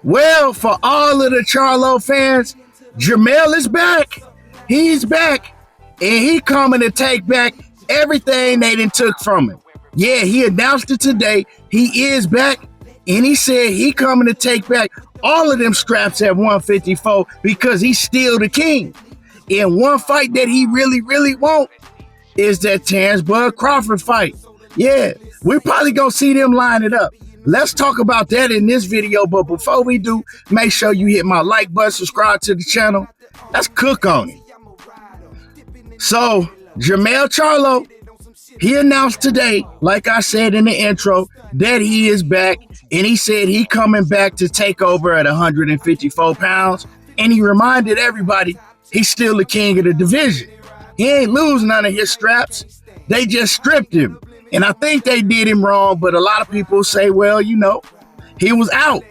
Well, for all of the Charlo fans, Jermell is back. He's back. And he coming to take back everything they done took from him. Yeah, he announced it today. He is back. And he said he coming to take back all of them scraps at 154 because he's still the king. And one fight that he really want is that Terence Crawford fight. Yeah, we're probably going to see them line it up. Let's talk about that in this video. But before we do, make sure you hit my like button, subscribe to the channel. Let's cook on it. So, Jermell Charlo, he announced today, like I said in the intro, that he is back. And he said he coming back to take over at 154 pounds. And he reminded everybody he's still the king of the division. He ain't lose none of his straps. They just stripped him. And I think they did him wrong, but a lot of people say, well, you know, he was out.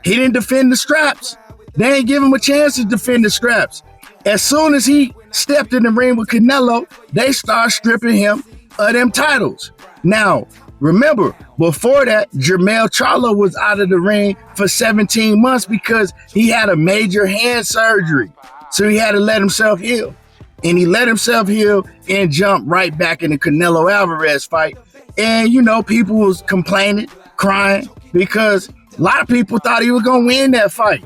He didn't defend the straps. They ain't give him a chance to defend the straps. As soon as he stepped in the ring with Canelo, they start stripping him of them titles. Now, remember, before that, Jermell Charlo was out of the ring for 17 months because he had a major hand surgery. So he had to let himself heal. And he let himself heal and jump right back in the Canelo Alvarez fight. And, you know, people was complaining, crying, because a lot of people thought he was going to win that fight.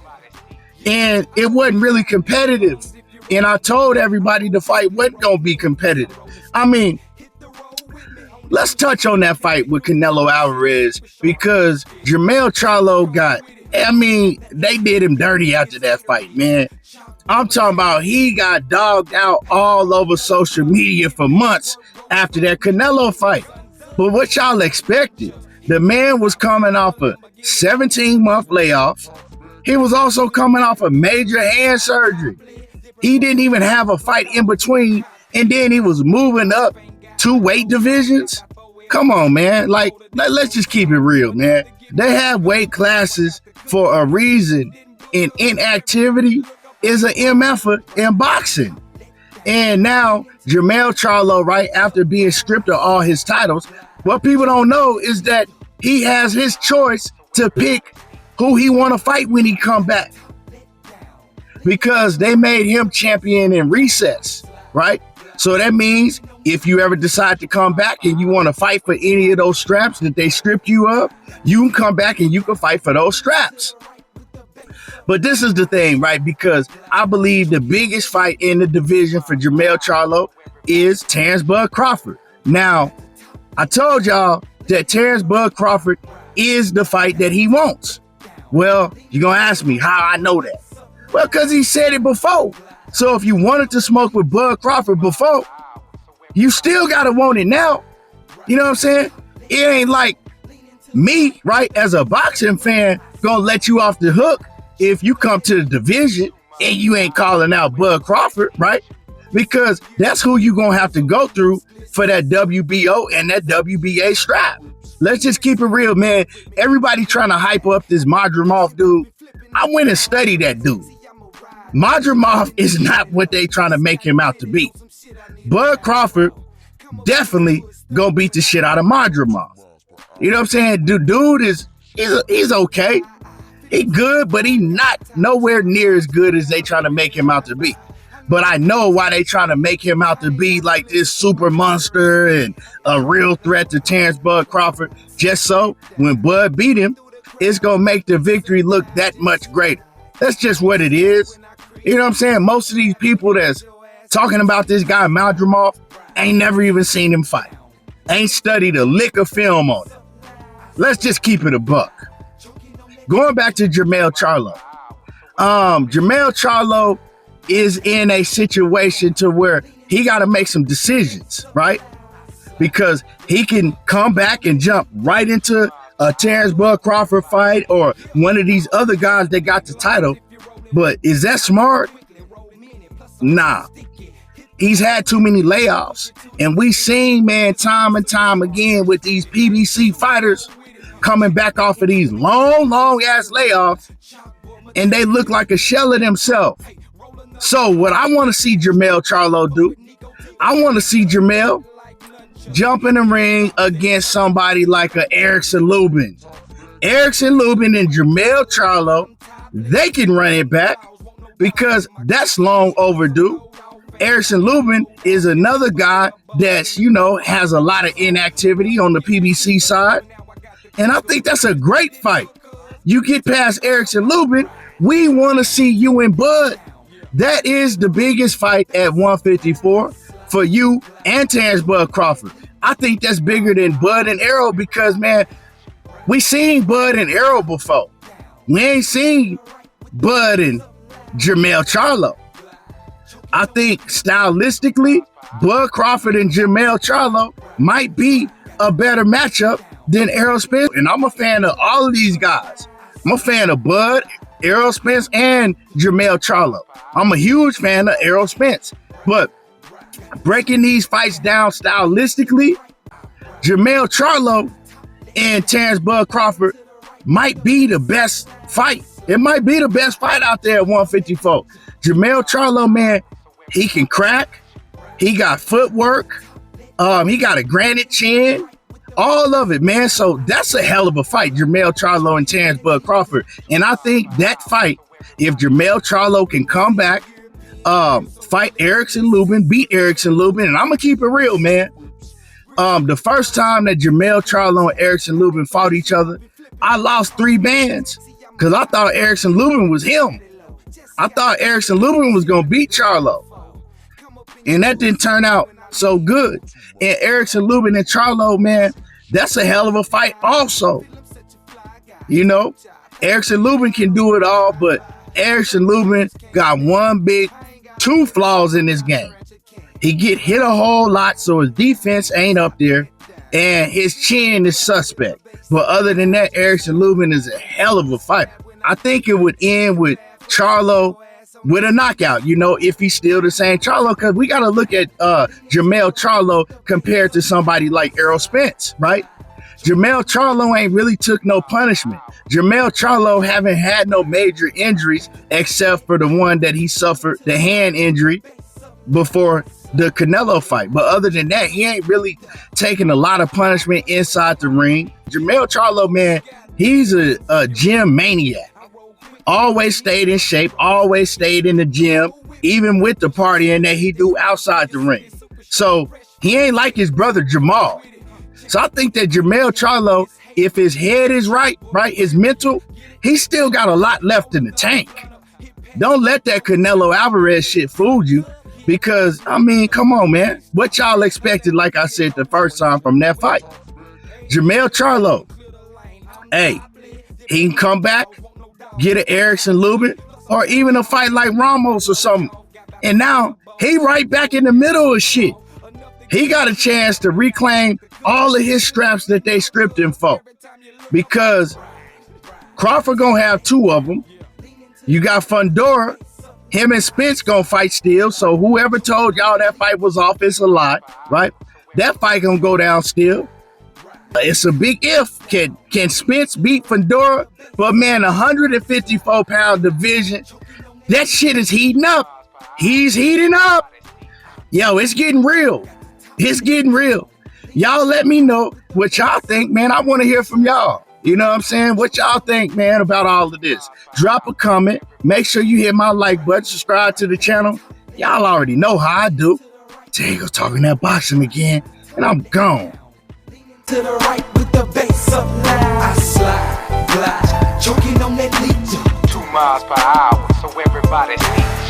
And it wasn't really competitive. And I told everybody the fight wasn't going to be competitive. I mean, let's touch on that fight with Canelo Alvarez because Jermell Charlo they did him dirty after that fight, man. I'm talking about he got dogged out all over social media for months after that Canelo fight. But what y'all expected? The man was coming off a 17-month layoff. He was also coming off a major hand surgery. He didn't even have a fight in between, and then he was moving up 2 weight divisions. Come on, man. Like, let's just keep it real, man. They have weight classes for a reason, and inactivity is an MF in boxing. And now Jermell Charlo, right after being stripped of all his titles, what people don't know is that he has his choice to pick who he want to fight when he come back. Because they made him champion in recess, right? So that means if you ever decide to come back and you want to fight for any of those straps that they stripped you of, you can come back and you can fight for those straps. But this is the thing, right? Because I believe the biggest fight in the division for Jermell Charlo is Terence Crawford. Now, I told y'all that Terence Crawford is the fight that he wants. Well, you're going to ask me how I know that. Well, because he said it before. So if you wanted to smoke with Bud Crawford before, you still got to want it now. You know what I'm saying? It ain't like me, right, as a boxing fan, going to let you off the hook if you come to the division and you ain't calling out Bud Crawford, right? Because that's who you going to have to go through for that WBO and that WBA strap. Let's just keep it real, man. Everybody trying to hype up this Madrimov dude. I went and studied that dude. Madrimov is not what they trying to make him out to be. Bud Crawford definitely gonna beat the shit out of Madrimov. You know what I'm saying? Dude he's okay. He good, but he not nowhere near as good as they trying to make him out to be. But I know why they trying to make him out to be like this super monster and a real threat to Terence Crawford. Just so when Bud beat him, it's gonna make the victory look that much greater. That's just what it is. You know what I'm saying? Most of these people that's talking about this guy Madrimov ain't never even seen him fight. Ain't studied a lick of film on him. Let's just keep it a buck. Going back to Jermell Charlo. Jermell Charlo is in a situation to where he got to make some decisions, right? Because he can come back and jump right into a Terence Crawford fight or one of these other guys that got the title. But is that smart? Nah. He's had too many layoffs. And we seen, man, time and time again with these PBC fighters coming back off of these long ass layoffs, and they look like a shell of themselves. So what I want to see Jermell Charlo do, I want to see Jermell jump in the ring against somebody like a Erickson Lubin, Erickson Lubin and Jermell Charlo, they can run it back because that's long overdue. Erickson Lubin is another guy that's, has a lot of inactivity on the PBC side. And I think that's a great fight. You get past Erickson Lubin, we want to see you and Bud. That is the biggest fight at 154 for you and Terence Bud Crawford. I think that's bigger than Bud and Errol because, man, we seen Bud and Errol before. We ain't seen Bud and Jermell Charlo. I think stylistically, Bud Crawford and Jermell Charlo might be a better matchup than Errol Spence. And I'm a fan of all of these guys. I'm a fan of Bud, Errol Spence, and Jermell Charlo. I'm a huge fan of Errol Spence. But breaking these fights down stylistically, Jermell Charlo and Terence Bud Crawford might be the best fight. It might be the best fight out there at 154. Jermell Charlo, man, he can crack. He got footwork. He got a granite chin. All of it, man. So that's a hell of a fight, Jermell Charlo and Terence Bud Crawford. And I think that fight, if Jermell Charlo can come back, fight Erickson Lubin, beat Erickson Lubin, and I'm going to keep it real, man. The first time that Jermell Charlo and Erickson Lubin fought each other, I lost 3 bands because I thought Erickson Lubin was him. I thought Erickson Lubin was going to beat Charlo. And that didn't turn out so good. And Erickson Lubin and Charlo, man, that's a hell of a fight also. Erickson Lubin can do it all, but Erickson Lubin got two flaws in this game. He get hit a whole lot, so his defense ain't up there, and his chin is suspect. But other than that, Erickson Lubin is a hell of a fighter. I think it would end with Charlo with a knockout, if he's still the same Charlo, because we got to look at Jermell Charlo compared to somebody like Errol Spence, right? Jermell Charlo ain't really took no punishment. Jermell Charlo haven't had no major injuries except for the one that he suffered, the hand injury, before the Canelo fight. But other than that, he ain't really taken a lot of punishment inside the ring. Jermell Charlo, man, he's a gym maniac. Always stayed in shape, always stayed in the gym, even with the partying that he do outside the ring. So he ain't like his brother Jermall. So I think that Jermell Charlo, if his head is right, his mental, he still got a lot left in the tank. Don't let that Canelo Alvarez shit fool you because, come on, man. What y'all expected, like I said the first time from that fight? Jermell Charlo, hey, he can come back, get an Erickson Lubin, or even a fight like Ramos or something. And now he right back in the middle of shit. He got a chance to reclaim all of his straps that they stripped him for. Because Crawford gonna have 2 of them. You got Fundora. Him and Spence gonna fight still. So whoever told y'all that fight was off, it's a lie, right? That fight gonna go down still. It's a big if. Can Spence beat Fundora? But man, 154-pound division, that shit is heating up. He's heating up. Yo, it's getting real. It's getting real. Y'all let me know what y'all think, man. I want to hear from y'all. You know what I'm saying? What y'all think, man, about all of this? Drop a comment. Make sure you hit my like button. Subscribe to the channel. Y'all already know how I do. Diego talking that boxing again, and I'm gone. To the right with the bass up now. I slide, glide, choking on that lead. 2 miles per hour, so everybody see.